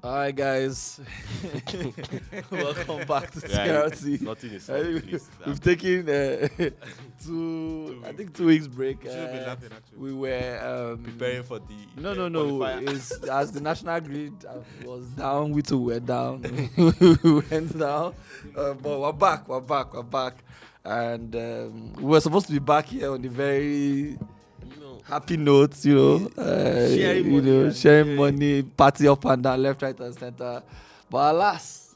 Hi guys, welcome back to TRT. Nothing is fun, please. We've taken I think 2 weeks break. You should be laughing actually. We were Preparing for the no. qualifier. It's as the national grid was down, we too were down. We went down, but we're back, and we were supposed to be back here on the very happy notes, sharing money, party up and down, left, right, and center. But alas,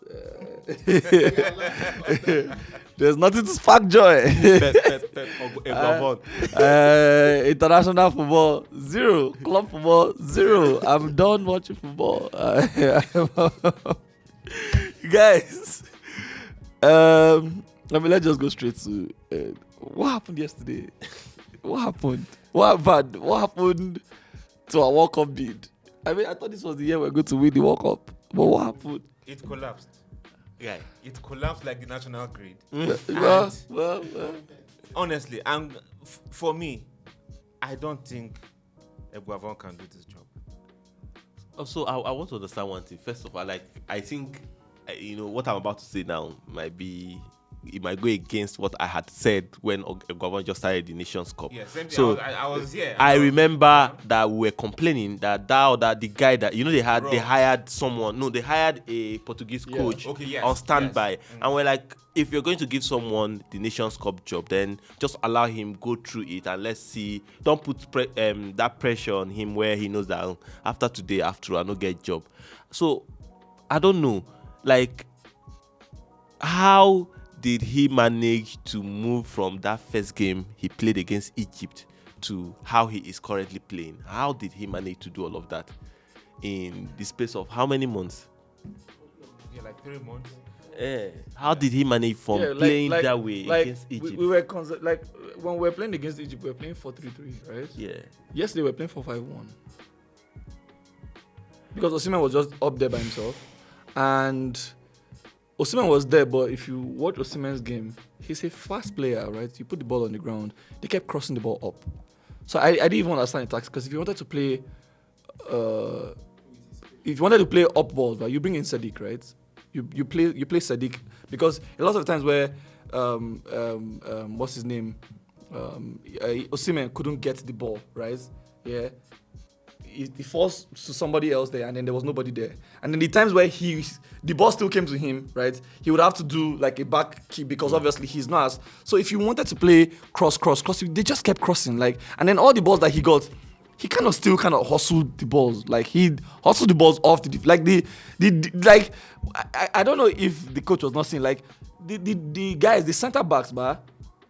there's nothing to spark joy. International football, 0. Club football, 0. I'm done watching football. Guys, let's just go straight to what happened yesterday. What happened to our World Cup bid? I mean, I thought this was the year we were going to win the World Cup. But what happened? It collapsed. Yeah. It collapsed like the national grid. Well. Honestly, and for me, I don't think Eguavon can do this job. Also, I want to understand one thing. First of all, I think, what I'm about to say now it might go against what I had said when Eguavon just started the Nations Cup. Yeah, same thing. So I was here. I remember that we were complaining that the guy that they hired someone. No, they hired a Portuguese coach on standby, and we're like, if you're going to give someone the Nations Cup job, then just allow him go through it and let's see. Don't put that pressure on him where he knows that after today, after I no get job. So I don't know, how did he manage to move from that first game he played against Egypt to how he is currently playing? How did he manage to do all of that in the space of how many months? Yeah, like 3 months. How did he manage from playing that way against Egypt? We were when we were playing against Egypt, we were playing 4-3-3, right? Yeah. Yesterday we were playing 4-5-1. Because Osimhen was just up there by himself, and Osimhen was there, but if you watch Osimhen's game, he's a fast player, right? You put the ball on the ground, they kept crossing the ball up. So I didn't even understand the tactics, because if you wanted to play, up balls, right, you bring in Sadiq, right? You play Sadiq, because a lot of times where what's his name, Osimhen couldn't get the ball, right? Yeah. He forced to somebody else there, and then there was nobody there. And then the times where the ball still came to him, right? He would have to do like a back kick, because obviously he's not as. So if you wanted to play cross, they just kept crossing, and then all the balls that he got, he kind of hustled the balls, he hustled the balls off I don't know if the coach was not seeing, the guys, the center backs,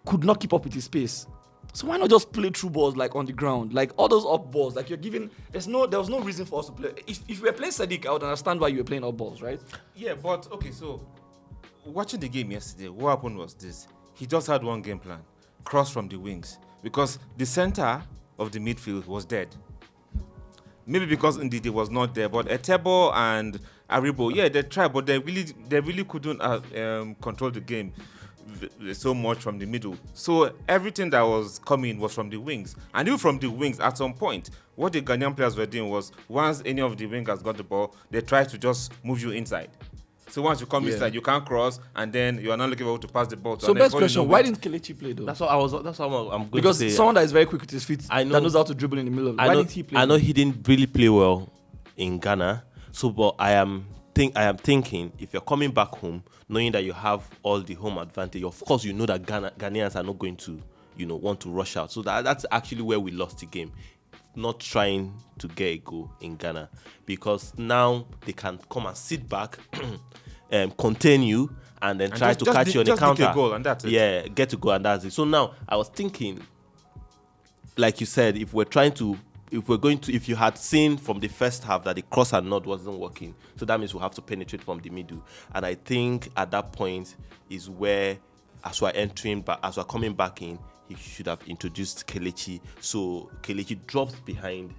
could not keep up with his pace. So why not just play through balls on the ground, all those up balls, you're giving? There was no reason for us to play. If we were playing Sadiq, I would understand why you were playing up balls, right? Yeah, but okay. So watching the game yesterday, what happened was this: he just had one game plan: cross from the wings, because the center of the midfield was dead. Maybe because Ndidi was not there, but Etebo and Aribo, they tried, but they really couldn't control the game so much from the middle. So everything that was coming was from the wings. And even from the wings, at some point, what the Ghanaian players were doing was, once any of the wingers got the ball, they tried to just move you inside. So once you come inside, you can't cross, and then you are not looking able to pass the ball. So best question, why didn't Kelechi play though? That's what I'm going to say. Because someone that is very quick with his feet, that knows how to dribble in the middle of it. Why didn't he play? I know he didn't really play well in Ghana. So, but I am thinking, if you're coming back home, knowing that you have all the home advantage, of course you know that Ghanaians are not going to, want to rush out. So that's actually where we lost the game. Not trying to get a goal in Ghana, because now they can come and sit back, contain you, and then try to catch you on the counter. Get a goal and that's it. Yeah, get a goal and that's it. So now I was thinking, like you said, if you had seen from the first half that the cross and nod wasn't working, so that means we have to penetrate from the middle. And I think at that point is where, as we're coming back in, he should have introduced Kelechi. So Kelechi drops behind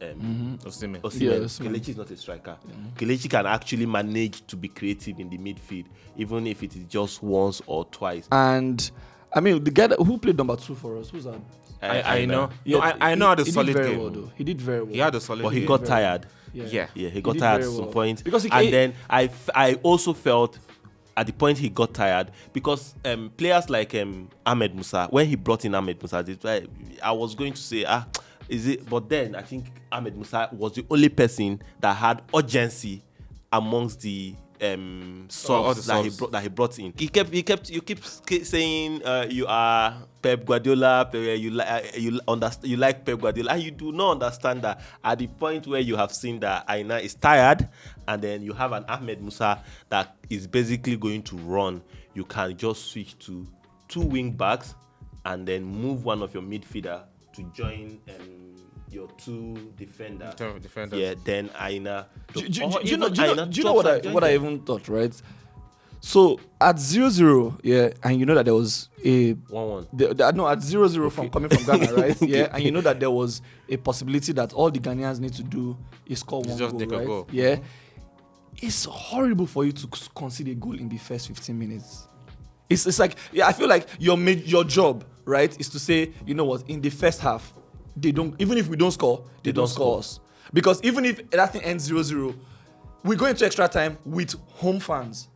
Osimhen. Kelechi is not a striker. Kelechi can actually manage to be creative in the midfield, even if it is just once or twice. And I mean, the guy who played number 2 for us, who's that? I know. Yeah, I know how the solid game. game. He did very well. He had a solid but game. He got tired. Yeah. Yeah, he He got did tired at very some well. point. Because he and ca- then I also felt at the point he got tired because players like Ahmed Musa, when he brought in Ahmed Musa, I was going to say, is it? But then I think Ahmed Musa was the only person that had urgency amongst the all the subs subs. that he brought in. You keep saying you are Pep Guardiola. You like Pep Guardiola, and you do not understand that at the point where you have seen that Aina is tired, and then you have an Ahmed Musa that is basically going to run. You can just switch to 2 wing backs, and then move one of your midfielder to join your 2 defenders. Defenders. Yeah, then Aina. Do you know what I even thought, right? So at 0-0, yeah, and you know that there was a 1-1. no, at 0-0 from coming from Ghana, right? Yeah, and you know that there was a possibility that all the Ghanaians need to do is score one just goal, take a right? goal. Yeah, it's horrible for you to concede a goal in the first 15 minutes. It's like, yeah, I feel like your job, right, is to say, you know what, in the first half, even if we don't score, they don't score us. Because even if that thing ends 0-0, we go into extra time with home fans.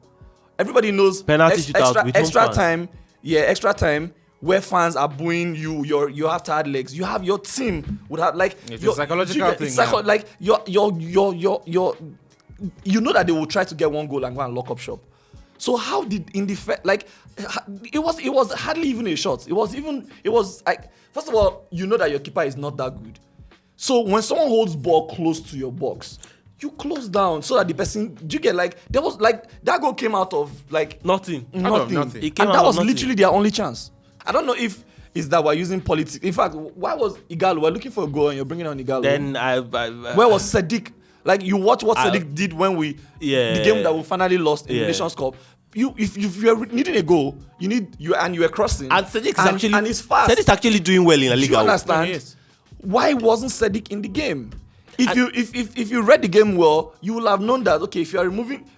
Everybody knows Penalty shootout with extra home fans. time. Yeah, extra time where fans are booing you. You have tired legs. You have your team would have like It's a psychological thing. like your you know that they will try to get one goal and go and lock up shop. So how did in the it was hardly even a shot. It was like, first of all, you know that your keeper is not that good. So when someone holds ball close to your box, you close down so that the person, do you get, like, there was like that goal came out of like Nothing. nothing. It came And out that of was nothing. literally their only chance. I don't know if it's that we're using politics. In fact, why was Igalo? We're looking for a goal and you're bringing on Igalo. Then Where was Sadiq? Like, you watch what Sadiq did when the game that we finally lost in the Nations Cup. If you're needing a goal, you were crossing. And Sadiq is and it's fast. Sadiq is actually doing well in La Do Liga. you understand? Yes. Why wasn't Sadiq in the game? If you read the game well, you will have known that, okay, if you are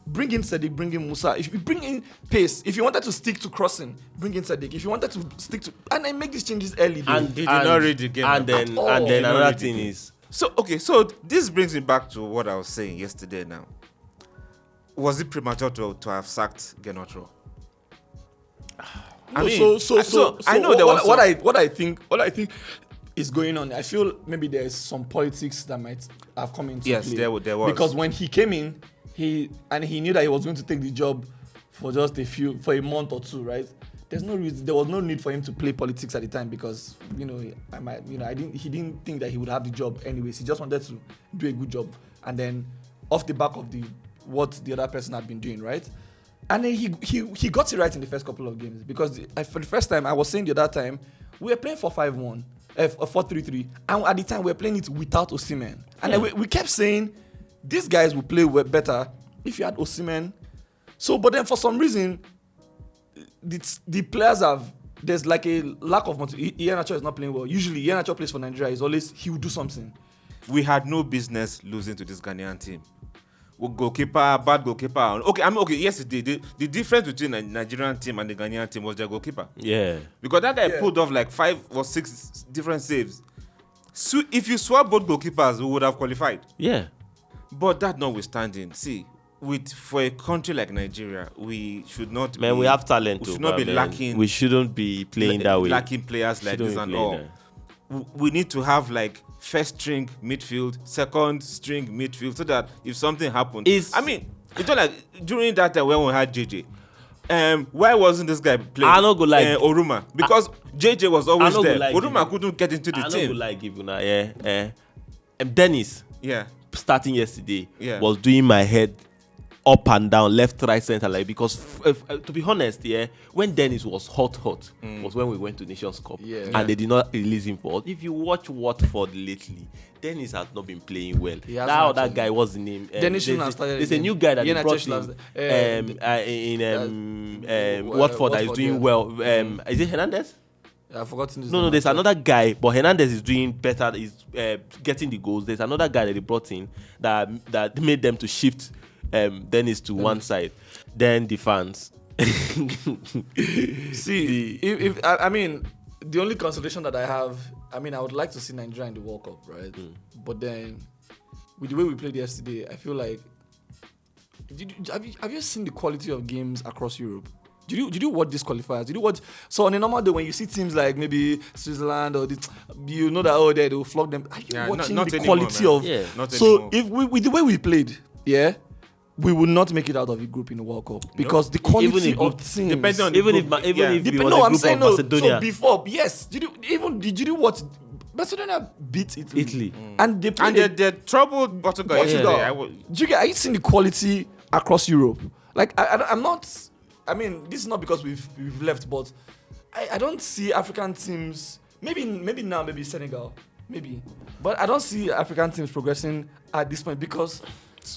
bring in Sadiq, bring in Musa. If you bring in pace, if you wanted to stick to crossing, bring in Sadiq. If you wanted to stick to, and then make these changes early. And He did not read the game And then at all. and He then did not another read the thing game. is, So this brings me back to what I was saying yesterday. Now, was it premature to have sacked Genotro? I know there was what I think is going on. I feel maybe there's some politics that might have come into Yes, play. there was. Because when he came in, he knew that he was going to take the job for just for a month or two, right? There was no need for him to play politics at the time because he didn't think that he would have the job anyways. He just wanted to do a good job, and then off the back of what the other person had been doing, right? And then he got it right in the first couple of games because for the first time, I was saying the other time, we were playing 4-5-1, 4-3-3, and at the time we were playing it without Osimhen. And then we kept saying these guys will play better if you had Osimhen. So, but then for some reason, the players there's like a lack of motivation. Iheanacho is not playing well. Usually, Iheanacho plays for Nigeria. He will do something. We had no business losing to this Ghanaian team. Bad goalkeeper. Okay, yesterday the difference between the Nigerian team and the Ghanaian team was their goalkeeper. yeah. Because that guy pulled off like 5 or 6 different saves. So if you swap both goalkeepers, we would have qualified. Yeah. But that notwithstanding, see, for a country like Nigeria, we should not. Man, we have talent. We should not be lacking. We shouldn't be playing that way. Lacking players like Shouldn't this be and playing all. We need to have like first string midfield, second string midfield, so that if something happens, it's not like during that time when we had JJ. Why wasn't this guy playing? I no go like Oruma, because JJ was always there. Like Oruma couldn't get into the I team. no go like give you now. Dennis, starting yesterday, was doing my head up and down, left, right, center, like, because to be honest, when Dennis was hot, was when we went to Nations Cup, and they did not release him for us. If you watch Watford lately, Dennis has not been playing well. Now that guy, what's the name? Dennis shouldn't have started. There's a new guy that they brought in Watford that is doing well. Is it Hernandez? I've forgotten his name. No, there's another guy, but Hernandez is doing better. He's getting the goals. There's another guy that they brought in that made them to shift Dennis to one side. Then the fans. See, if the only consolation that I have, I would like to see Nigeria in the World Cup, right? But then with the way we played yesterday, I feel like. Have you seen the quality of games across Europe? Did you watch these qualifiers? Did you watch? So on a normal day, when you see teams like maybe Switzerland or you know that they will flog them. Are you watching not the anymore, quality man. of? Yeah. Not So anymore. if with the way we played, we will not make it out of the group in the World Cup because the quality Even in of group- teams. depending on Even the if group, even yeah. if you No, were I'm the saying group of no. Macedonia, So before, yes. Did you watch? Macedonia beat Italy. Mm. And they And played. they troubled Portugal. Portugal. yesterday. Are you seeing the quality across Europe? Like I'm not. I mean, this is not because we've left, but I don't see African teams. Maybe now, maybe Senegal, maybe, but I don't see African teams progressing at this point because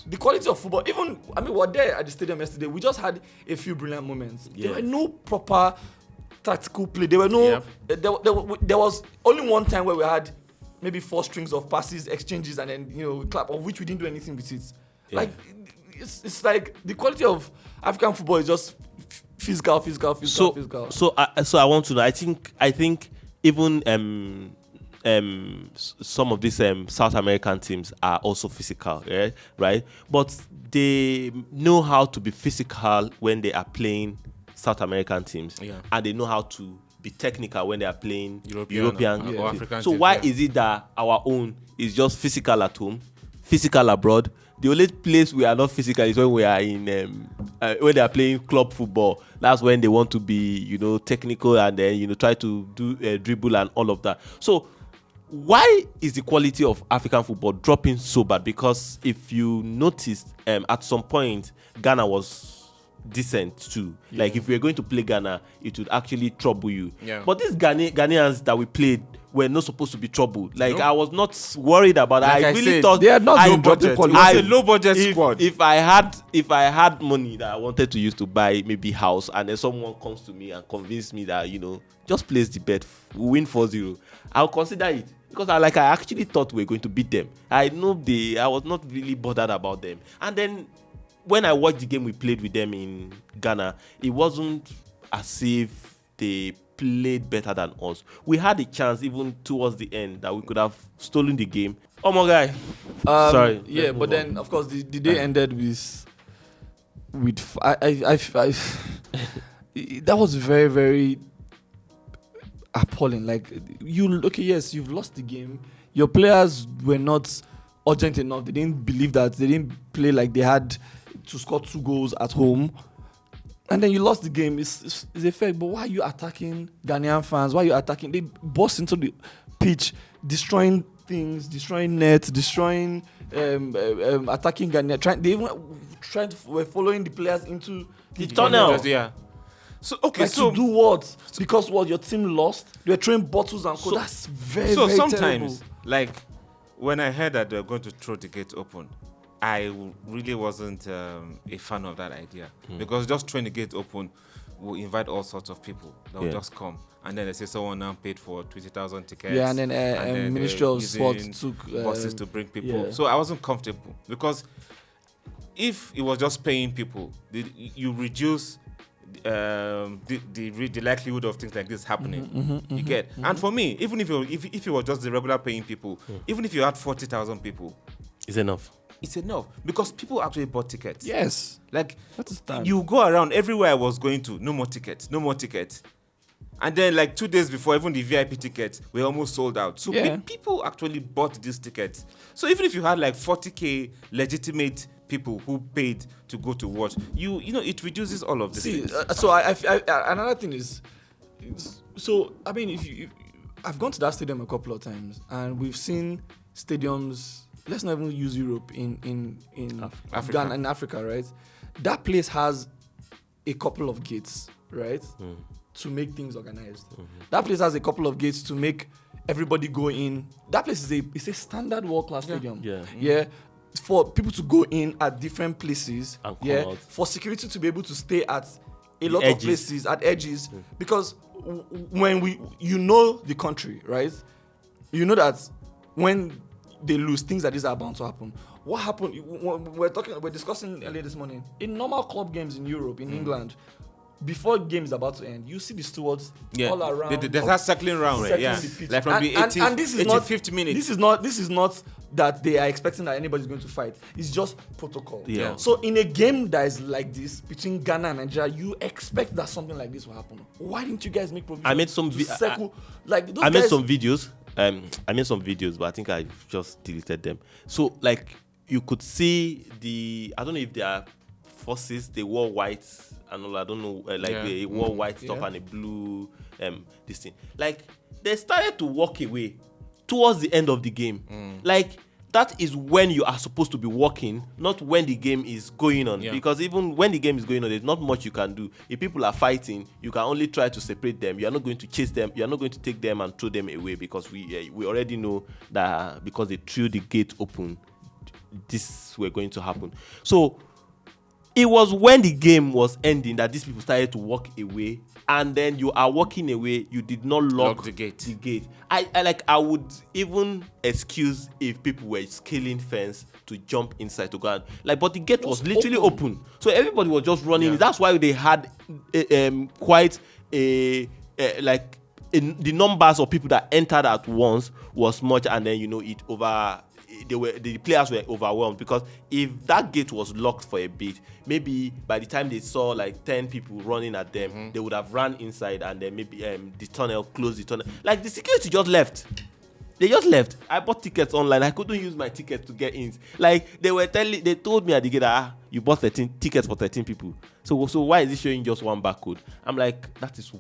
the quality of football. Even we were there at the stadium yesterday. We just had a few brilliant moments. Yeah. There were no proper tactical play. There were no. There was only one time where we had maybe 4 strings of passes, exchanges, and then clap, of which we didn't do anything with it. Yeah. Like it's like the quality of African football is just physical. So I want to know. I think even some of these South American teams are also physical, right? But they know how to be physical when they are playing South American teams, and they know how to be technical when they are playing European or teams. African So teams, why yeah. is it that our own is just physical at home, physical abroad? The only place we are not physical is when we are in when they are playing club football. That's when they want to be, technical and then try to do dribble and all of that. So why is the quality of African football dropping so bad? Because if you noticed, at some point Ghana was decent too. Like if we were going to play Ghana, it would actually trouble you. Yeah. But these Ghanaians that we played were not supposed to be troubled. Like I was not worried about that. Like I I really said, thought they are not I low budget quality. It was a low budget squad. If I had money that I wanted to use to buy maybe house, and then someone comes to me and convince me that just place the bet, we win 4-0, I'll consider it because I actually thought we were going to beat them. I was not really bothered about them. And then when I watched the game we played with them in Ghana, it wasn't as if they played better than us. We had a chance even towards the end that we could have stolen the game. Oh my guy. Sorry. Yeah, let's but move then on. of course the day ended with that was very, very appalling. Like yes, you've lost the game. Your players were not urgent enough. They didn't believe that. They didn't play like they had to score 2 goals at home. And then you lost the game. It's a fact. But why are you attacking Ghanaian fans? Why are you attacking? They burst into the pitch, destroying things, destroying nets, destroying, attacking Ghanaian. Were following the players into The tunnel. Yeah. So okay, Like so to do what? Because your team lost. They were throwing bottles and So- that's very, so very sometimes, terrible. like when I heard that they're going to throw the gate open, I really wasn't a fan of that idea because just throwing the gate open will invite all sorts of people that will just come, and then they say someone now paid for 20,000 tickets. Yeah, and then Ministry of Sports using took buses to bring people. yeah. So I wasn't comfortable because if it was just paying people, you reduce the likelihood of things like this happening. You get, and for me, even if it was just the regular paying people, even if you had 40,000 people, It's enough. it's enough because people actually bought tickets. Yes. Like That is time. you go around everywhere I was going to, no more tickets. And then like 2 days before, even the VIP tickets were almost sold out. So Yeah. people actually bought these tickets. So even if you had like 40K legitimate people who paid to go to watch, it reduces all of this. See, so I another thing is, so I mean, if I've gone to that stadium a couple of times, and we've seen stadiums. Let's not even use Europe in Africa. Ghana, in Africa, right? That place has a couple of gates, right, to make things organized. That place has a couple of gates to make everybody go in. That place is a standard world class stadium. Yeah. For people to go in at different places. And come out. For security to be able to stay at a lot of edges. places at edges, because when the country, right? You know that when they lose, things like this are bound to happen. What happened? We're discussing earlier this morning. In normal club games in Europe, in England, before game is about to end, you see the stewards all around. There's that circling round, right? circling Yeah. the pitch. Like from the 85th minute. This is not that they are expecting that anybody's going to fight. It's just protocol. Yeah. So in a game that is like this between Ghana and Nigeria, you expect that something like this will happen. Why didn't you guys make provision? I made some like those I made guys, some videos. I made some videos, but I think I just deleted them. So like you could see I don't know if they are forces. They wore white and all. I don't know. They wore white top and a blue this thing. Like they started to walk away towards the end of the game. Like that is when you are supposed to be walking, not when the game is going on. Because even when the game is going on, there's not much you can do. If people are fighting, you can only try to separate them. You are not going to chase them. You are not going to take them and throw them away, because we already know that because they threw the gate open, this were going to happen. So it was when the game was ending that these people started to walk away, and then you are walking away. You did not lock the gate. I would even excuse if people were scaling fence to jump inside to go out. But the gate was literally open, so everybody was just running. That's why they had quite the numbers of people that entered at once was much, and then the players were overwhelmed, because if that gate was locked for a bit, maybe by the time they saw like 10 people running at them, they would have ran inside, and then maybe closed the tunnel. Like the security just left. They just left. I bought tickets online. I couldn't use my ticket to get in. Like they told me at the gate, you bought 13 tickets for 13 people. So why is it showing just one barcode? I'm like, that is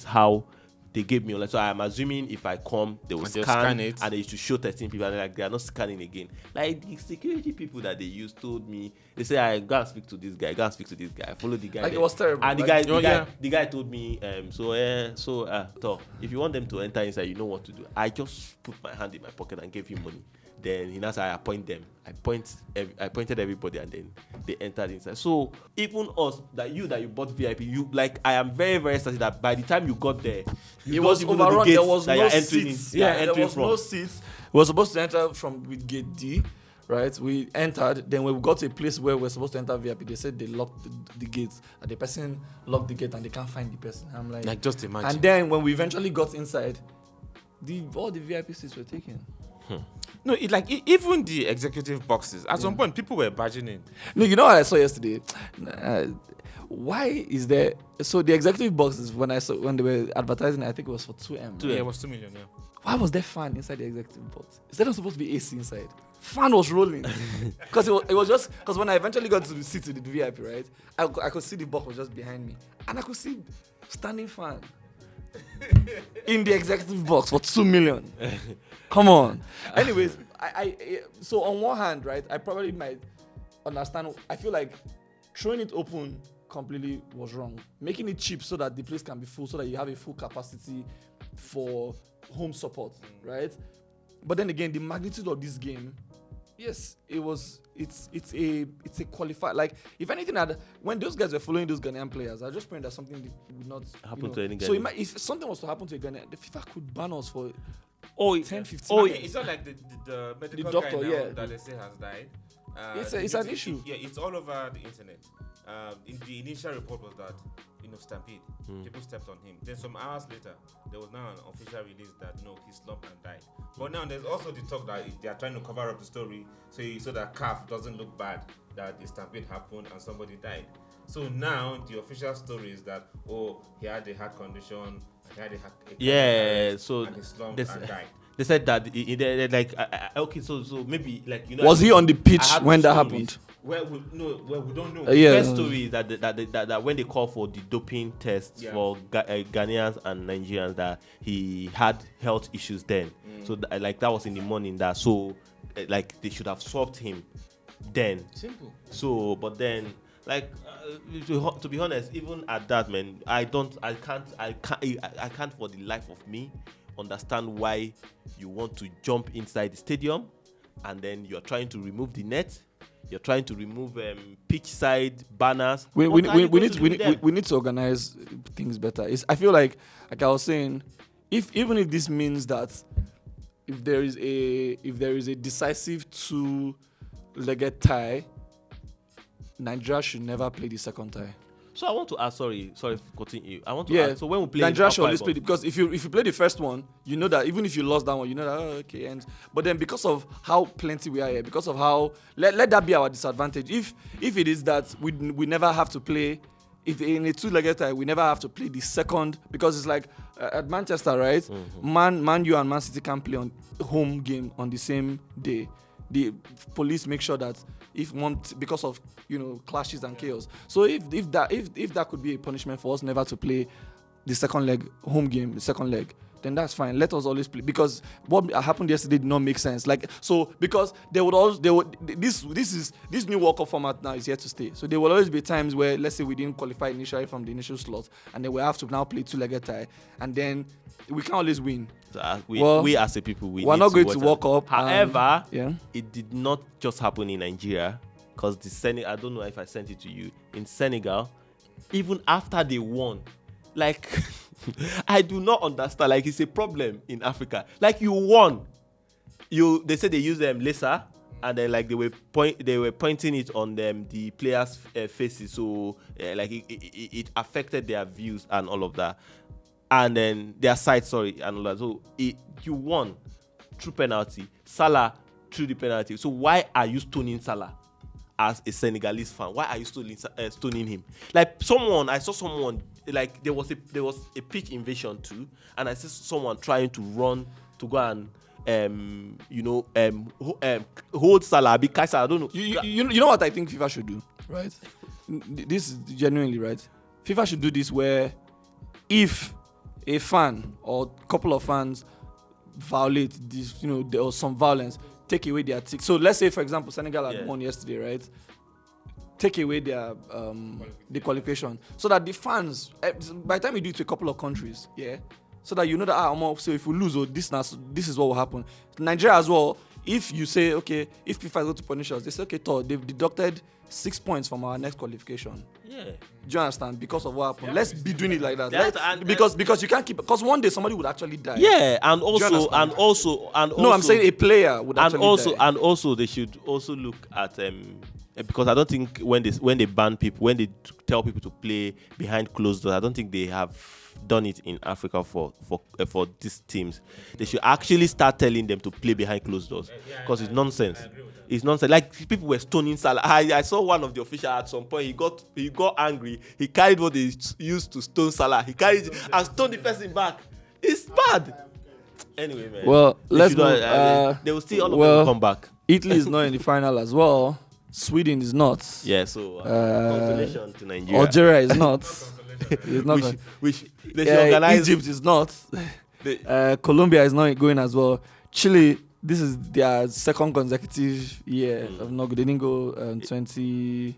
how they gave me. So I'm assuming if I come, they will scan it, and they should show 13 people, and they are not scanning again. Like the security people that they used told me, they say, I go and speak to this guy. I follow the guy. Like it was terrible. And the guy told me, if you want them to enter inside, you know what to do. I just put my hand in my pocket and gave him money. Then he now said, I appoint them. I pointed everybody, and then they entered inside. So even us, that you bought VIP, I am very, very certain that by the time you got there, it was overrun. There was no seats. There was no seats. We were supposed to enter with gate D, right? We entered. Then when we got to a place where we were supposed to enter VIP, they said they locked the gates. And the person locked the gate, and they can't find the person. I'm like just imagine. And then when we eventually got inside, all the VIP seats were taken. No, even the executive boxes. At some point, people were barging in. No, you know what I saw yesterday? Why is there? So the executive boxes, when they were advertising, I think it was for 2M. Yeah, it was 2 million. Yeah. Why was there fan inside the executive box? Is there not supposed to be AC inside? Fan was rolling because it was just because when I eventually got to the seat with the VIP, right? I could see the box was just behind me, and I could see standing fan in the executive box for 2 million. Come on. Anyways, so on one hand, right, I probably might understand. I feel like throwing it open completely was wrong. Making it cheap so that the place can be full, so that you have a full capacity for home support, right? But then again, the magnitude of this game, yes, it's a qualified. Like, if anything, when those guys were following those Ghanaian players, I was just praying that something would not happen to any Ghanaian. So if something was to happen to a Ghanaian, the FIFA could ban us for 10, 15 minutes. It's not like the medical doctor, guy now yeah. that they say has died. It's an issue. It's all over the internet. In the initial report was that stampede. People stepped on him. Then some hours later, there was now an official release that he slumped and died. But now there's also the talk that they are trying to cover up the story so that CAF doesn't look bad that the stampede happened and somebody died. So now the official story is that he had a heart condition, he had and he slumped and died. They said that so maybe was he on the pitch when that happened? Well, we don't know. The first story is that when they call for the doping tests for Ghanaians and Nigerians, that he had health issues then. So that was in the morning. They should have swapped him then. Simple. So, but then to be honest, even at that, man, I can't for the life of me understand why you want to jump inside the stadium and then you're trying to remove the net. You're trying to remove pitch side banners. We need to organize things better. I feel like I was saying, even if this means that if there is a decisive 2-legged tie, Nigeria should never play the second tie. So I want to ask. Sorry, continue. I want to Yeah. ask. So when we play, Nigeria in should always Akwa play Ibom- because if you play the first one, you know that even if you lost that one, you know that okay. And but then because of how plenty we are here, because of how let that be our disadvantage. If it is that we never have to play. If in a two-legged tie, we never have to play the second because it's like at Manchester, right? Man U and Man City can play on home game on the same day. The police make sure that if one because of clashes and chaos. So if that could be a punishment for us never to play the second leg home game, the second leg, then that's fine. Let us always play because what happened yesterday did not make sense. Because this new World Cup format now is here to stay. So there will always be times where let's say we didn't qualify initially from the initial slot, and then we have to now play two-legged tie, and then we can't always win. we as a people, we're not going to walk up. However, yeah, it did not just happen in Nigeria because I don't know if I sent it to you. In Senegal, even after they won, like I do not understand. Like it's a problem in Africa. Like you won, they said they used laser, and then like they were pointing it on them the players' faces, so like it affected their views and all of that. And then their side, and all that. So you won through penalty. Salah through the penalty. So why are you stoning Salah as a Senegalese fan? Why are you stoning him? Like I saw someone like there was a pitch invasion too, and I saw someone trying to run to go and hold Salah, because I don't know. You know what I think FIFA should do, right? This is genuinely right. FIFA should do this where if a fan or a couple of fans violate this, there was some violence, take away their tick. So let's say, for example, Senegal had won yesterday, right? Take away their the qualification, so that the fans, by the time you do it to a couple of countries, so that you know that so if we lose, this is what will happen. Nigeria as well. If you say okay, if FIFA is going to punish us, they say okay, they've deducted 6 points from our next qualification. Yeah. Do you understand? Because of what happened. Yeah. Let's be doing it like that. Because you can't keep, because one day somebody would actually die. Yeah, and also no, I'm saying a player would actually die. And also they should also look at because I don't think when they ban people, when they tell people to play behind closed doors, I don't think they have done it in Africa for these teams. They should actually start telling them to play behind closed doors, because it's nonsense. It's nonsense. Like people were stoning Salah. I saw one of the officials at some point. He got angry. He carried what they used to stone Salah. He carried it and stoned the person back. It's bad. Anyway, man. Well, let's move. They will still all of them will come back. Italy is not in the final as well. Sweden is not. Yeah, so congratulations to Nigeria. Algeria is not. It's not. They should organize. Egypt is not. Colombia is not going as well. Chile, this is their second consecutive year of not. They didn't go 2018.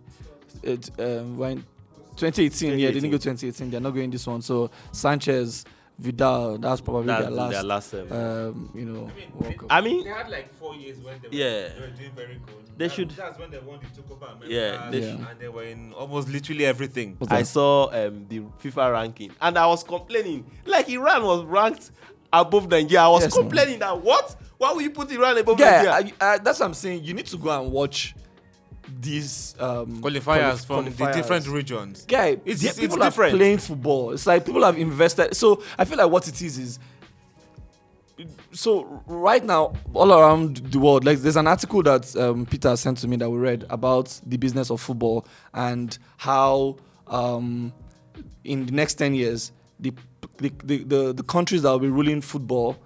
Yeah, they didn't go 2018. They're not going this one. So Sanchez, Vidal, that's probably their last. I mean, they had like 4 years when they were doing very good. That's when they won the Copa America. And they were in almost literally everything. I saw the FIFA ranking, and I was complaining. Like Iran was ranked above Nigeria. I was complaining that what? Why would you put Iran above Nigeria? That's what I'm saying. You need to go and watch these qualifiers from the different regions. Guy, it's people different. Are playing football. It's like people have invested. So I feel like what it is so right now all around the world, like there's an article that Peter sent to me that we read about the business of football and how in the next 10 years the countries that will be ruling football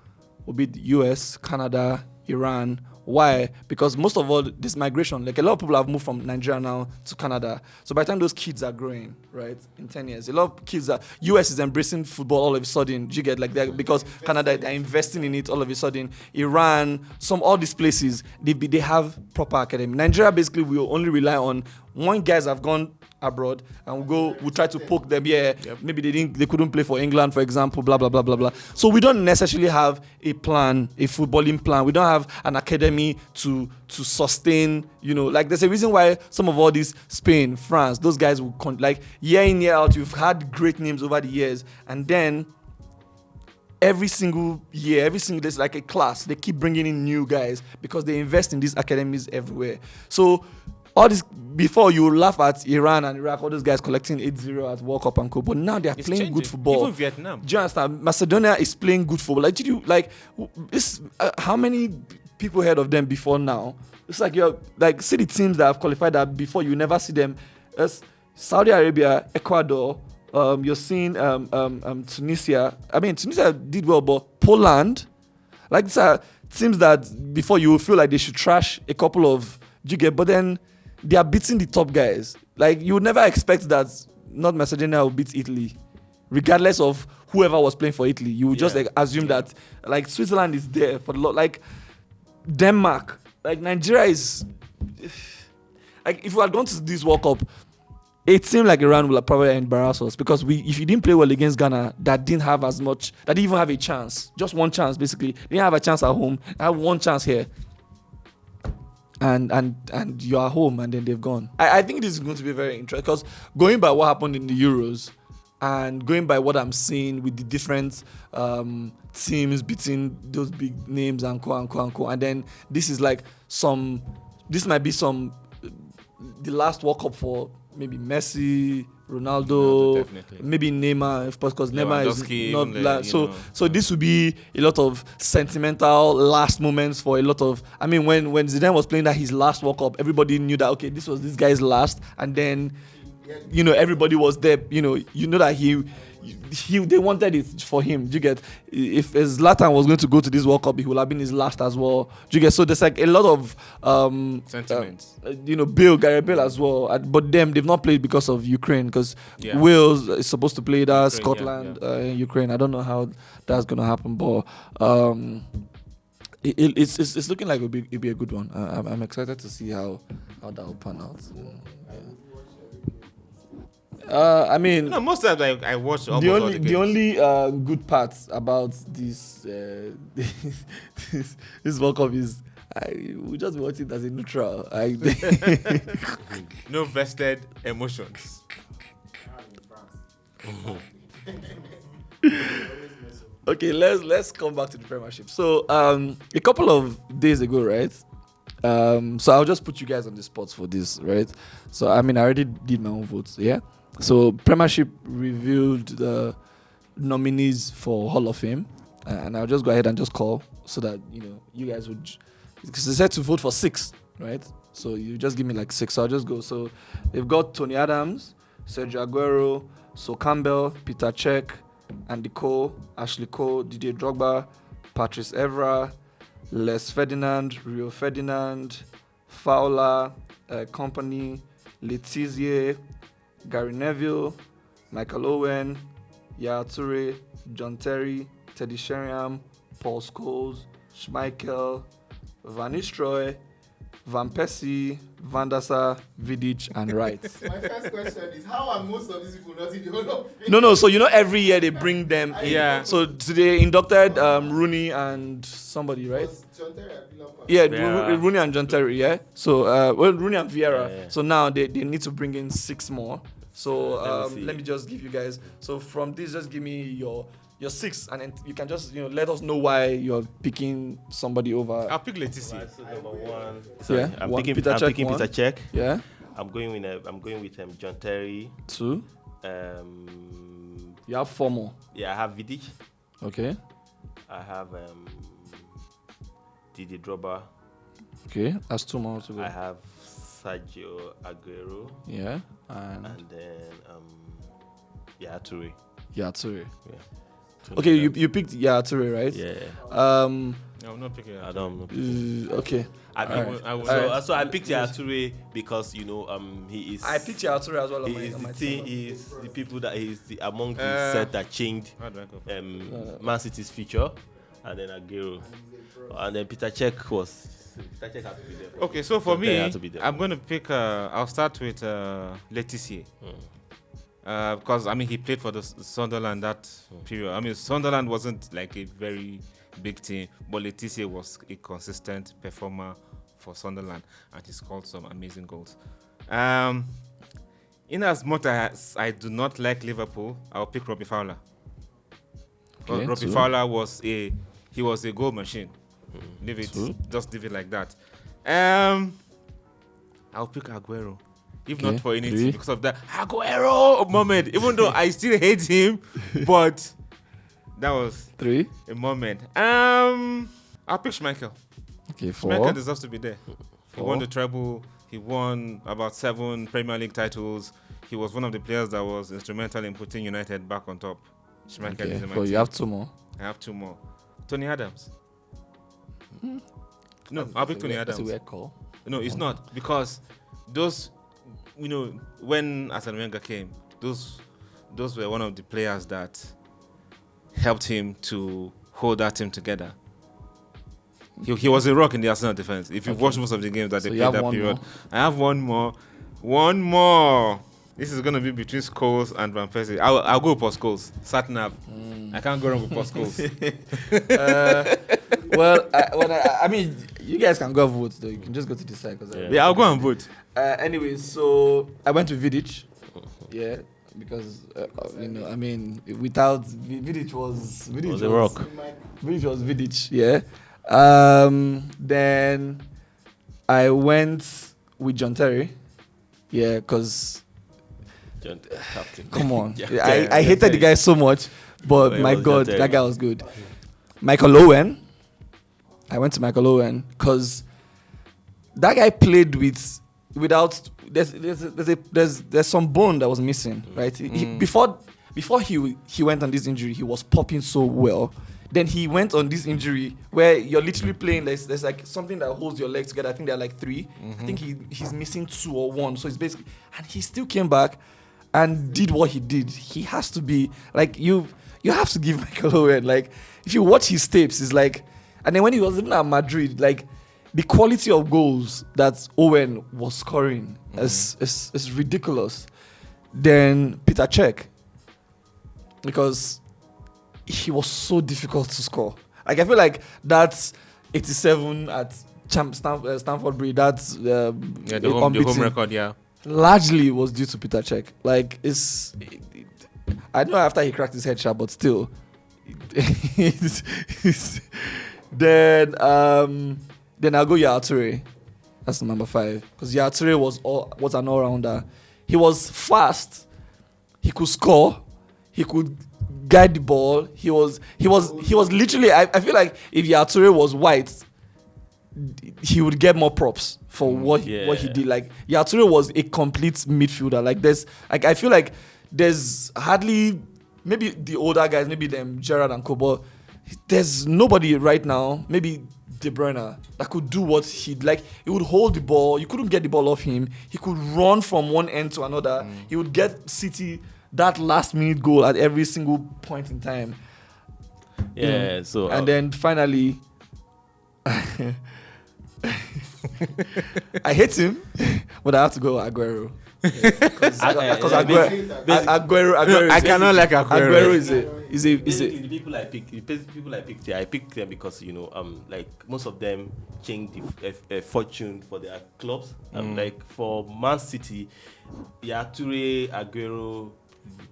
will be the US, Canada, Iran. Why? Because most of all this migration, like a lot of people have moved from Nigeria now to Canada. So by the time those kids are growing, right, in 10 years, a lot of kids US is embracing football all of a sudden. Do you get like that? Because Canada, they're investing in it all of a sudden. Iran, all these places, they have proper academy. Nigeria basically will only rely on when guys have gone abroad and we'll try to poke them. Maybe they couldn't play for England, for example, blah blah blah blah blah. So we don't necessarily have a footballing plan. We don't have an academy to sustain, like there's a reason why some of all these Spain, France, those guys will like year in year out, you've had great names over the years, and then every single there's like a class, they keep bringing in new guys because they invest in these academies everywhere. So all this before you laugh at Iran and Iraq, all those guys collecting 8-0 at World Cup and Co. But now they are It's playing changing. good football. Even Vietnam. Do you understand? Macedonia is playing good football. Like, did you like this? How many people heard of them before now? It's like you're like see the teams that have qualified that before you never see them. As Saudi Arabia, Ecuador. You're seeing Tunisia. I mean, Tunisia did well, but Poland, like these are teams that before you feel like they should trash a couple of jigger, but then they are beating the top guys. Like you would never expect that North Macedonia will beat Italy, regardless of whoever was playing for Italy. You would just like, assume that like Switzerland is there for the lot. Like Denmark, like Nigeria is like if we had gone to this World Cup. It seemed like Iran will probably embarrass us because if you didn't play well against Ghana, that didn't even have a chance, just one chance basically. They didn't have a chance at home. I have one chance here, and you are home, and then they've gone. I think this is going to be very interesting because going by what happened in the Euros, and going by what I'm seeing with the different teams beating those big names and co, and then this might be the last World Cup for. Maybe Messi, Ronaldo, maybe Neymar, of course, because Neymar is not. So this would be a lot of sentimental last moments for a lot of. I mean, when Zidane was playing his last World Cup, everybody knew that okay, this was this guy's last, and then everybody was there. You know that they wanted it for him. Do you get? If Zlatan was going to go to this World Cup, he would have been his last as well. Do you get? So there's like a lot of sentiments. Gareth Bale as well. But they've not played because of Ukraine. Because Wales is supposed to play that, Scotland, Ukraine. I don't know how that's gonna happen, but it's looking like it'll be a good one. I'm excited to see how that will pan out. I mean, most times I watch the only good part about this this World Cup is we just watch it as a neutral. No vested emotions. Okay, let's come back to the Premiership. So a couple of days ago, right? So I'll just put you guys on the spot for this, right? So I mean, I already did my own votes, yeah. So Premiership revealed the nominees for Hall of Fame, and I'll just go ahead and just call so that you guys would, because they said to vote for 6, right? So you just give me like 6. So I'll just go. So they've got Tony Adams, Sergio Aguero, So Campbell, Peter Cech, Andy Cole, Ashley Cole, Didier Drogba, Patrice Evra, Les Ferdinand, Rio Ferdinand, Fowler, Company, Letizia, Gary Neville, Michael Owen, Yaya Toure, John Terry, Teddy Sheringham, Paul Scholes, Schmeichel, Van Nistelrooy, Van Persie, Van der Sar, Vidic, and Wright. My first question is, how are most of these people not in the Hall of Fame? No. So every year they bring them in. Yeah. So today inducted Rooney and somebody, right? Was John Terry at Villa Park? Yeah, Rooney and John Terry. Yeah. So Rooney and Vieira. Yeah. So now they need to bring in 6 more. So Let me see. let me just give you guys. So from this, just give me your 6, and then you can just let us know why you're picking somebody over. I'll pick Letizia. So number 1. Yeah, I'm one, picking Peter Cech, Peter one. Cech. Yeah. I'm going with John Terry. 2. You have 4 more. Yeah, I have Vidic. Okay. I have Didier Drogba. Okay. That's 2 more to go. I have Sergio Aguero. Yeah. And then Yaya Toure. Yaya Toure. Yeah. Okay, you picked Yaya Toure, right? Yeah. No, I'm not picking it. I don't know. Okay. So I picked Yaya Toure because he is. I picked Yaya Toure as well. He is the team. He is the people that he is among the set that changed How do I go? Man City's future, and then Aguero, and then Peter Cech had to be there. Okay, so for John Terry me, had to be there. I'm going to pick. I'll start with Letizia. Because he played for the Sunderland that period. Sunderland wasn't like a very big team, but Letizia was a consistent performer for Sunderland, and he scored some amazing goals. In as much as I do not like Liverpool, I'll pick Robbie Fowler. Okay, Robbie Fowler was a goal machine. Just leave it like that. I'll pick Aguero. If Okay, not for anything, 3. because of that Aguero moment. Even though I still hate him, but that was 3. a moment. I'll pick Schmeichel. Okay, Schmeichel 4. deserves to be there. He 4. won the treble. He won about 7 Premier League titles. He was one of the players that was instrumental in putting United back on top. Schmeichel Okay, is in my so team. you have 2 more. I have 2 more. Tony Adams. No, I'll pick Tony That's a Adams. weird call. No, it's not, because those, when Arsene Wenger came, those were one of the players that helped him to hold that team together. He was a rock in the Arsenal defense. If you've watched most of the games that So they you played have that one period, more? I have one more. One more. This is gonna be between Scholes and Van Persie. I'll go for Scholes. Sat nav. I can't go wrong with Scholes. Well, I mean, you guys can go vote though. You can just go to the side. Yeah, I'll go and vote. Anyway, so I went to Vidic. Yeah, because I mean, without Vidic was a rock. Vidic was Vidic. Yeah. Then I went with John Terry. Yeah, because Captain. come on, Yeah. I hated the guy so much, but It my was God, John Terry. that guy was good. Michael Owen. I went to Michael Owen because that guy played without. There's some bone that was missing, right? Before he went on this injury, he was popping so well. Then he went on this injury where you're literally playing. There's like something that holds your legs together. I think there are like 3. I think he's missing 2 or 1. So it's basically, and he still came back and did what he did. He has to be like you have to give Michael Owen, like, if you watch his tapes, it's like, and then when he was even at Madrid, like, the quality of goals that Owen was scoring is ridiculous. Then Peter Cech, because he was so difficult to score. Like, I feel like that's 87 at Stamford Bridge. That's The home record, yeah. largely was due to Peter Cech. Like, I know after he cracked his head shot, but still. Then I'll go Yaya Toure. That's number 5. Because Yaya Toure was an all-rounder. He was fast. He could score. He could guide the ball. He was literally. I feel like if Yaya Toure was white, he would get more props for what he did. Like, Yaya Toure was a complete midfielder. Like, I feel like there's hardly, maybe the older guys, maybe them Gerrard and Kobo, there's nobody right now, maybe De Bruyne, that could do what he'd like. He would hold the ball. You couldn't get the ball off him. He could run from one end to another. He would get City that last minute goal at every single point in time. Yeah, so And then finally, I hate him, but I have to go Aguero. Because Aguero, I cannot like Aguero. Aguero is a the people I picked, I picked them because like most of them changed the fortune for their clubs. Like for Man City, Toure, Aguero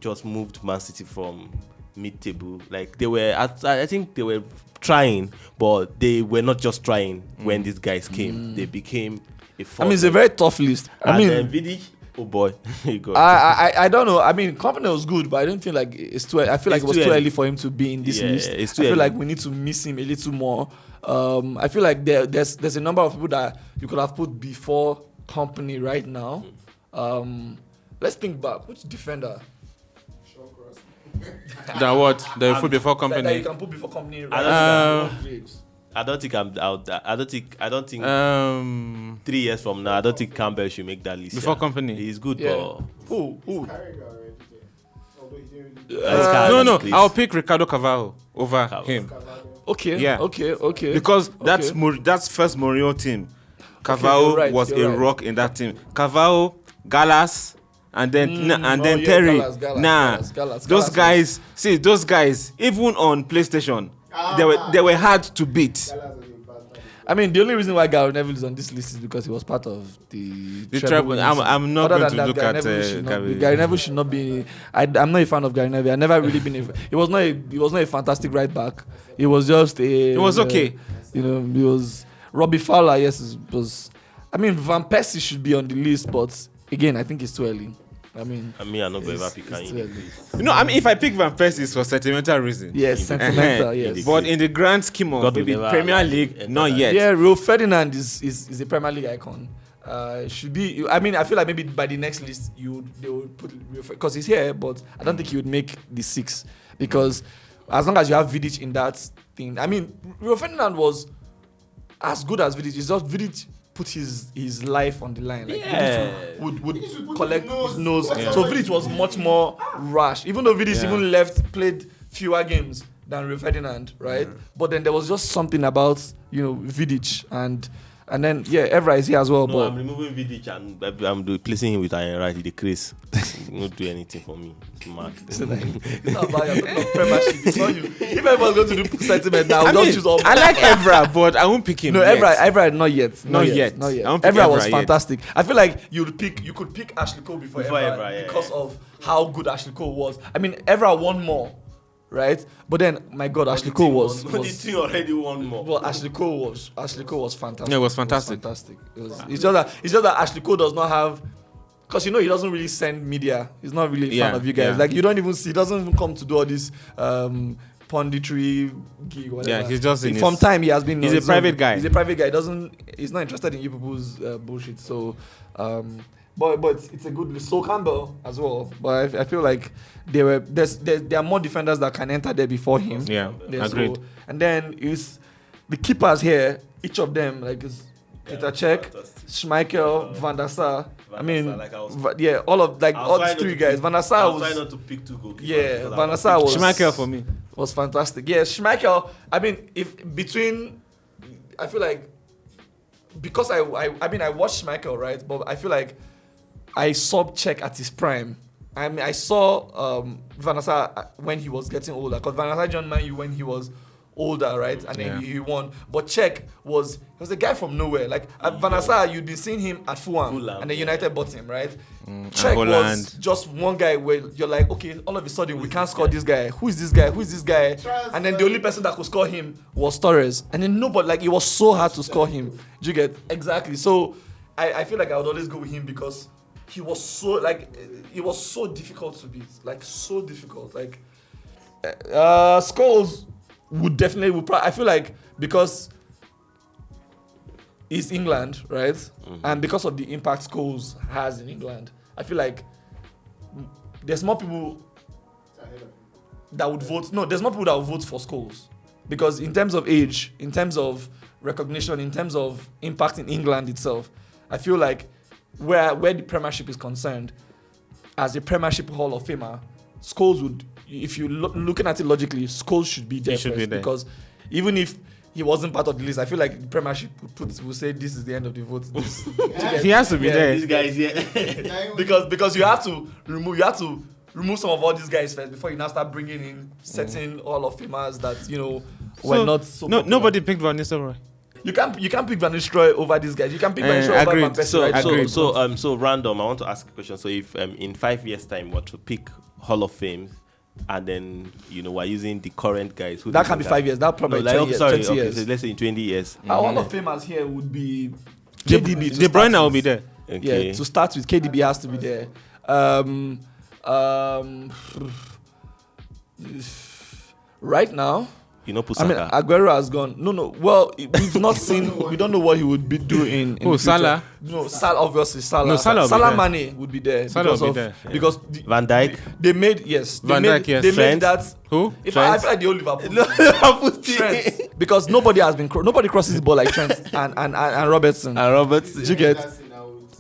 just moved Man City from mid-table. Like they were, I think they were trying, but they were not just trying when these guys came. They became a force. I mean, it's a very tough list. And then Vidic, oh boy, you go. I don't know. I mean, Company was good, but I don't feel like it's too. I feel like it was too early for him to be in this list. It's too I feel early. like we need to miss him a little more. I feel like there's a number of people that you could have put before Company right now. Let's think back. Which defender? That what? The foot before That Company. you can put before Company. I Right? I don't think I'm out. I don't think 3 years from now, I don't think Campbell should make that list. Before Company. He's good, Yeah. but Who? Carried already there. Although he didn't really No. please. I'll pick Ricardo Carvalho over Carvalho. him Okay. Yeah. Okay. because Okay. that's first Mourinho team. Carvalho you're right, was you're a right. rock in that team. Carvalho, Gallas, and then Terry. Gallas, Those Gallas guys. See, those guys. Even on PlayStation, they were hard to beat. I mean, the only reason why Gary Neville is on this list is because he was part of the treble. winners. I'm not Other going than to look Gary at Neville should not be- Gary. Gary Neville should not be. I'm not a fan of Gary Neville. I never really been. He was not a fantastic right back. He was just a. It was okay. He was Robbie Fowler. Yes, was. I mean, Van Persie should be on the list, but again, I think it's too early. I mean, I'm not going to pick it's Kanye. too early. You know, I mean, if I pick Van Persie, it's for sentimental reasons. Yes, sentimental. Uh-huh. Yes. But in the grand scheme of God will maybe never Premier allow League, it. not yet. Yeah, Rio Ferdinand is a Premier League icon. Should be. I mean, I feel like maybe by the next list they would put because he's here, but I don't think he would make the 6 because as long as you have Vidic in that thing. I mean, Rio Ferdinand was as good as Vidic. It's just Vidic put his life on the line. Like Vidic would Vidic would collect put his nose. Yeah. So Vidic was much more rash. Even though Vidic even played fewer games than Rio Ferdinand, right? But then there was just something about Vidic and then Evra is here as well. No, but I'm removing Vidic and I'm replacing him with Iron Wright. The Chris. Not do anything for me. Mark. it's not about your Premiership. It's not you. If everyone's going to do sentiment now, I don't mean, choose all. I like Evra, but I won't pick him. No, yet. Evra, not yet. Not yet. I won't pick Evra was Evra yet. fantastic. I feel like you could pick Ashley Cole before Evra because yeah. of how good Ashley Cole was. I mean, Evra won more, right? But then, my God, Ashley Cole was. The team already won more. Well, Ashley Cole was fantastic. Yeah, it was fantastic. It's just that Ashley Cole does not have, because he doesn't really send media. He's not really a fan of you guys. Yeah. Like you don't even see. He doesn't even come to do all this punditry gig. Whatever. Yeah, he's just in from his- time he has been. he's a private guy. He's a private guy. He's not interested in you people's bullshit. So, but it's a good list. So Campbell as well. But I feel like there are more defenders that can enter there before him. Yeah, agreed. So, and then is the keepers here. Each of them is Peter Cech, fantastic. Schmeichel, Van der Sar. I mean, all all the 3 guys. Van der Sar was. I was was. not to pick 2 goalkeepers. Yeah, Van der Sar was. Schmeichel for me. Was fantastic. Yeah, Schmeichel. I mean, I feel like because I watched Schmeichel, right? But I feel like I saw Cech at his prime. I mean, I saw Van der Sar when he was getting older. Because Van der Sar joined Man U when he was older, right? And then he won. But Cech was a guy from nowhere. Like Van der Sar, you'd been seeing him at Fulham and then United bought him, right? Cech was just one guy where you're like, okay, all of a sudden we can't score this guy. Who is this guy? Who is this guy? And then the only person that could score him was Torres. And then nobody, like, it was so hard to score him. Do you get? Exactly. So I feel like I would always go with him because he was so, like, it was so difficult to beat. Like, so difficult. Like, Scholes would I feel like because it's England, right? Mm-hmm. And because of the impact Scholes has in England, I feel like there's more people that would vote. No, there's more people that would vote for Scholes. Because in terms of age, in terms of recognition, in terms of impact in England itself, I feel like where the Premiership is concerned, as a Premiership Hall of Famer, Scholes would, if you're looking at it logically, Scholes should be there. He should be there. Because even if he wasn't part of the list, I feel like the Premiership would say this is the end of the vote. He has to be there. This guy is here. because you have to remove some of all these guys first before you now start bringing in certain Hall of Famers that were not so. No, popular. nobody picked Van Nistelrooy. You can't pick Van Nistelrooy over these guys. You can pick Van Nistelrooy over agreed. Van Persie. Right? Agreed. So random. I want to ask a question. So if in 5 years' time, what to pick Hall of Fame, and then we're using the current guys. Who That can be 5 years. That probably 20 years. 20 years. So let's say in 20 years. Our Hall of Famers here would be De KDB. De Bruyne will be there. Okay. Yeah, to start with, KDB has to be there. Right now, Pusaka. Aguero has gone. No. Well, we've not seen. We don't know what he would be doing. In the Salah? future. No, Salah. Obviously, Salah. No, Salah will be Salah there. Mane would be there Salah will be there. because Van Dijk. They made yes. Van Dijk, yes. They made Trent. that. Who? I feel like the old Liverpool. Trent, because nobody crosses the ball like Trent and Robertson. And Robert. Did you get?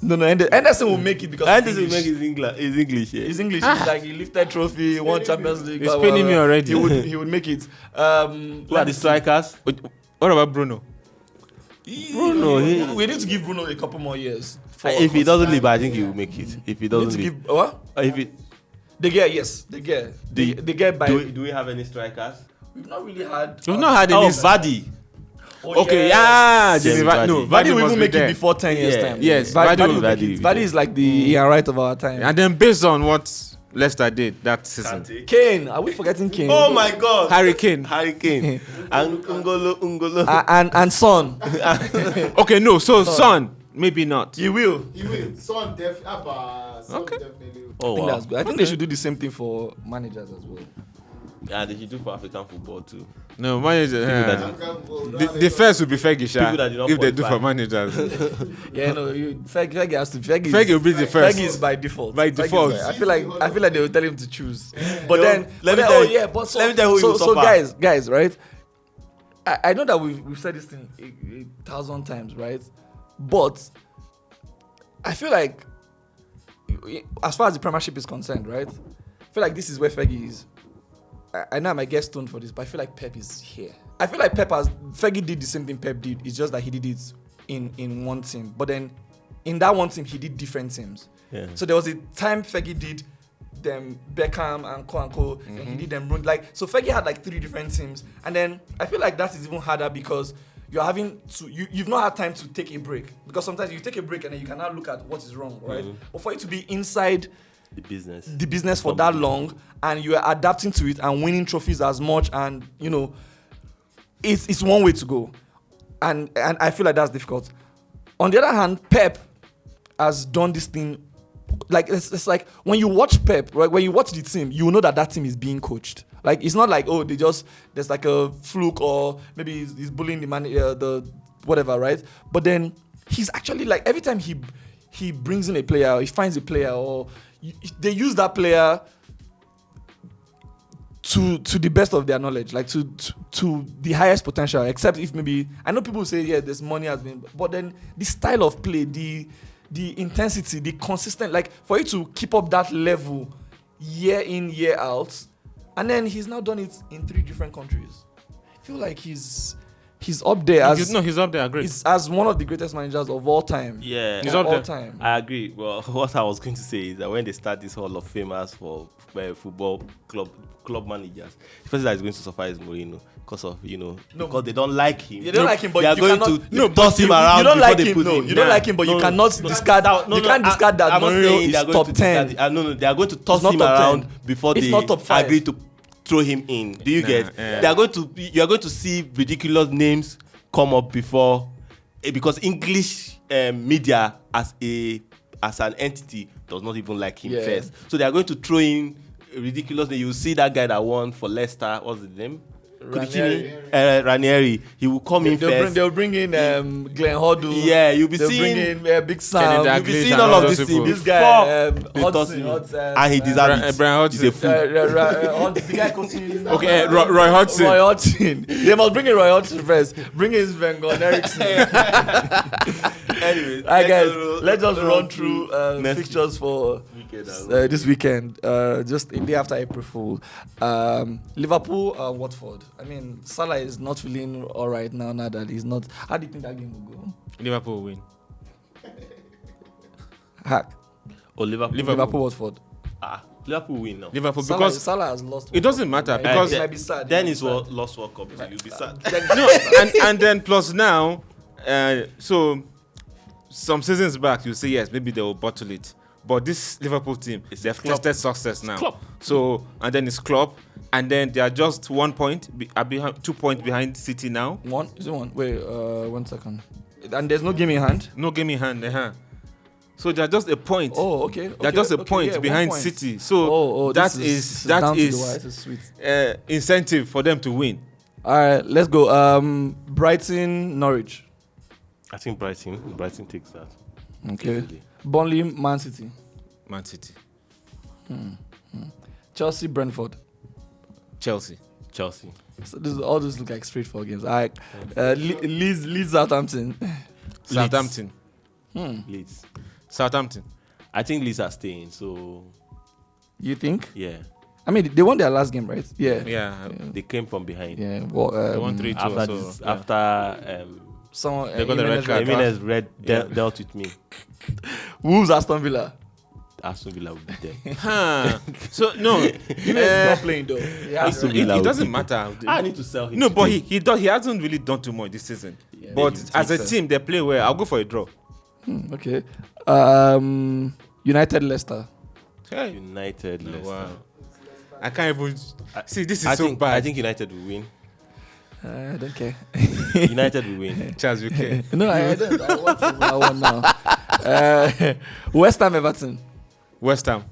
No. Anderson will make it because Anderson will make his English. Yeah. He's English. He's like he lifted trophy, won Champions League. He's paying me already. He would make it. Who are the strikers? What about Bruno? Bruno, we need to give Bruno a couple more years. If he doesn't leave, I think he will make it. If he we need doesn't to leave, give what? if it, They get by. do we have any strikers? We've not really had. We've not had Oh, any. Vardy. Oh, Okay, yes. Jamie Vardy. No, Vardy Vardy will must even be make there. it before 10 years Yeah. time. Yes, Vardy Vardy will will make be it. there. Vardy is like the Ian Wright of our time. And then based on what Leicester did that season, Kane, are we forgetting Kane? Oh my God. Harry Kane. And Ungolo. And Son. Okay, no. So Son, Maybe not. He will. He will. Son definitely. Okay. Definitely. Oh, I think wow. that's good. I think they should do the same thing for managers as well. Yeah, they should do for African football too. No, manager. that The first will be Fergie, Sha, People that did not if they do qualify. for managers. Yeah, no, Fergie has to. Fergie will be the first. Fergie is by default. By Fergie is default. I feel like they will tell him to choose. But Yo, then, let me but tell oh you- yeah, but so, let me tell you who so, will so suffer. guys, right? I know that we've said this thing a thousand times, right? But I feel like, as far as the Premiership is concerned, right? I feel like this is where Fergie is. I know I'm a guest stone for this, but I feel like Pep is here. I feel like Fergie did the same thing Pep did. It's just that he did it in one team. But then in that one team, he did different teams. Yeah. So there was a time Fergie did them Beckham and co, and he did them so Fergie had like 3 different teams, and then I feel like that is even harder because you're having to you've not had time to take a break, because sometimes you take a break and then you cannot look at what is wrong, right? But for you to be inside The business for that long, and you are adapting to it and winning trophies as much, and it's one way to go, and I feel like that's difficult. On the other hand, Pep has done this thing. Like it's like when you watch Pep, right? When you watch the team, you know that team is being coached. Like it's not like there's like a fluke, or maybe he's bullying the manager, the whatever, right? But then he's actually like, every time he brings in a player, he finds a player, or they use that player to the best of their knowledge, like to the highest potential. Except if maybe, I know people say, yeah, there's money has been, but then the style of play, the intensity, the consistent, like for you to keep up that level year in, year out, and then he's now done it in 3 different countries. I feel like he's up there as he's up there. I agree. he's as one of the greatest managers of all time. Yeah, He's Of up all there. time. I agree. Well, what I was going to say is that when they start this Hall of Famers for football club managers, the person that is going to suffer is Mourinho, because of because they don't like him. You don't like him, but they are you going cannot- to toss him around. You don't before like they him, put no. him. You don't Nah. like him, but you No, cannot no, discard. no, You can't discard that I'm not Mourinho saying they are is going top to discard 10. it. No, they are going to toss It's not him top 10. around before It's they not top 5. agree to throw him in. Do you get? yeah. They are going to. You are going to see ridiculous names come up before, because English media as an entity does not even like him Yeah. first. So they are going to throw in a ridiculous name. You will see that guy that won for Leicester. What's his name? Ranieri. He will come in first. They'll bring in Glenn Hoddle. Yeah, you'll be They'll seeing. bring in Big Sam. Kenny You'll be Dalglish seeing and all all of those these people. things This guy, before they toss him. Hudson, And he deserves it. Brian He's a Hodgson. fool. the guy coaching. Okay, Roy Hodgson. Roy Hodgson. They must bring in Roy Hodgson first. Bring in Sven Goran Eriksson. Anyways, Alright, guys, let's just run through next fixtures for weekend. this weekend. Just a day after April Fool. Liverpool, Watford. I mean, Salah is not feeling all right now that he's not. How do you think that game will go? Liverpool win. Hack. Liverpool. Watford. Liverpool win now. Liverpool, Salah, because Salah has lost. it doesn't matter, because it might be sad. Then It it's might be what lost World Cup. So you'll be sad. sad. no, and then plus now, so some seasons back, you say yes, maybe they will bottle it. But this Liverpool team, they've Klopp. tested success now. Klopp. So, and then it's Klopp, and then they are just 1 point, 2 points behind City now. One? Is it one? Wait, 1 second. And there's no game in hand? No game in hand. So they're just a point. Oh, okay. They're just a point yeah, 1 behind point. City. So this that is that down to the is wire. This is sweet. incentive for them to win. All right, let's go. Brighton, Norwich. I think Brighton takes that. Okay. Easily. Burnley, Man City. Man City, Chelsea, Brentford. Chelsea, Chelsea. So all these look like straightforward games. All right. Leeds, Southampton. Southampton, Leeds. Southampton. I think Leeds are staying. So You think? yeah, I mean, they won their last game, right? Yeah. Yeah, they came from behind. Yeah. Well, they won 3-2 After or this, so. Yeah. after someone They got the red card. Jimenez red Yeah. dealt with me, Wolves, Aston Villa. Aston Villa will be there. Huh. So no, Jimenez not playing though. Yeah. Aston it Villa will doesn't be matter. I need to sell him. No, but today. he hasn't really done too much this season. Yeah. But He as a takes team, they play well. I'll go for a draw. Okay. United, Leicester. Hey. United. Leicester. Wow. I can't even see. This is I so think bad. I think United will win. I don't care. United will win. Charles, you care? No, I don't. I want Formula One now. West Ham Everton. West Ham.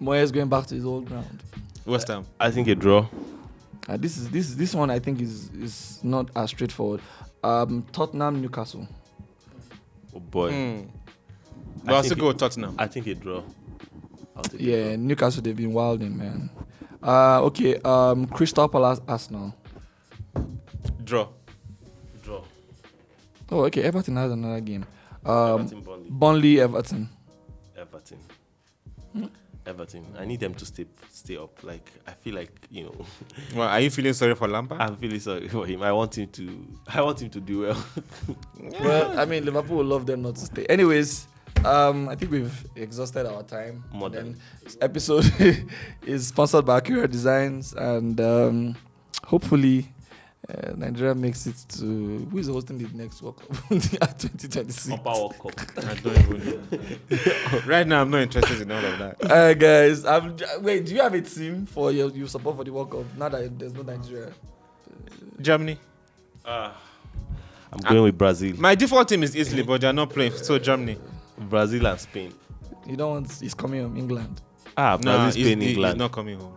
Moyes going back to his old ground. West Ham. I think a draw. This one I think is not as straightforward. Tottenham Newcastle. Oh boy. No, I'll still go with Tottenham. I think a draw. I'll take a Yeah, draw. Newcastle they've been wilding, man. Okay. Crystal Palace Arsenal. Draw. Draw. Oh, okay. Everton has another game. Everton, Burnley. Burnley Everton. Everton. Everton. I need them to stay up. Like I feel like Well, are you feeling sorry for Lampard? I'm feeling sorry for him. I want him to do well. Well, I mean, Liverpool will love them not to stay. Anyways, I think we've exhausted our time. More Then than. this episode is sponsored by Akira Designs, and hopefully Nigeria makes it to. Who is hosting the next World Cup? 2026. Upper World Cup. I don't even know. Right now, I'm not interested in all of that. Guys, wait. Do you have a team for your support for the World Cup now that there's no Nigeria? Germany. I'm going with Brazil. My default team is Italy, but they're not playing. So Germany. Brazil and Spain. You don't want. He's coming from England. Brazil, Spain, he's England. not coming home.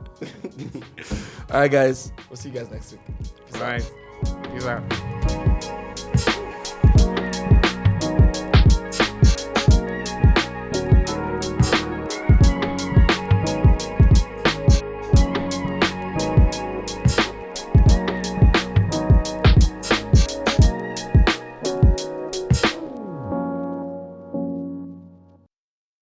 All right, guys. We'll see you guys next week. Peace All out. right. Peace out.